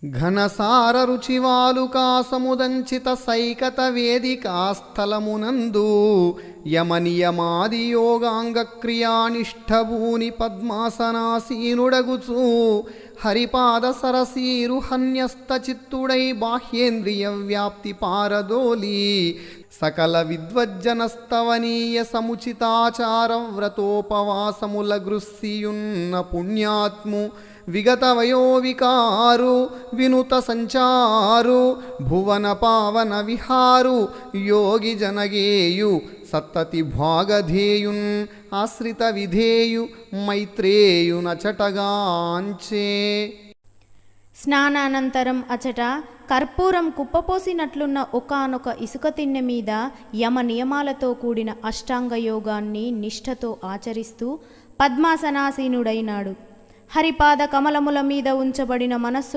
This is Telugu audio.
ఘనసార రుచివాలుకాసముదంచిత సైకత వేదికాస్థలమునందు యమనియమాది యోగాంగ క్రియానిష్టభూని పద్మాసనాసీనుడగుచు హరిపాద సరసీరు హన్యస్త చిత్తుడై బాహ్యేంద్రియ వ్యాప్తి పారదోలి సకల విద్వజ్జనస్తవనీయ సముచితాచార వ్రతోపవాసముల గృస్సియున్న పుణ్యాత్ము విగత వయోవికారు వినుత సంచారు భువన పావన విహారు యోగి జనగేయు సత్తతి భాగధేయున్ ఆశ్రిత విధేయు మైత్రేయునచటగాంచే. స్నానానంతరం అచట కర్పూరం కుప్పపోసినట్లున్న ఒకానొక ఇసుక తిన్నె మీద యమ నియమాలతో కూడిన అష్టాంగ యోగాన్ని నిష్ఠతో ఆచరిస్తూ పద్మాసనాసీనుడైనాడు. హరిపాద కమలముల మీద ఉంచబడిన మనస్సు